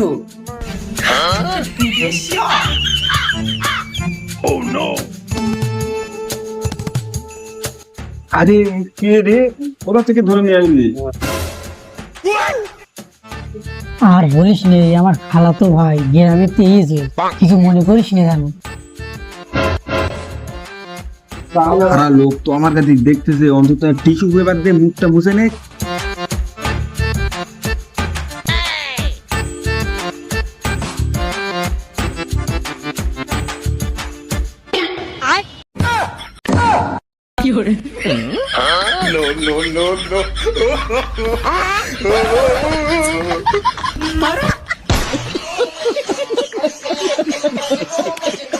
তো। আরে কে রে, কোথা থেকে ধরে নিয়ে আসলি? আর বলিস নে, আমার খালাতো ভাই গ্রামে তেইছে, কিছু মনে করিস নে জানো। সারা লোক তো আমার কাছে দেখতেছে, অন্তত টিস্যু পেপার দিয়ে মুখটা মুছে নে। No, no, no, no.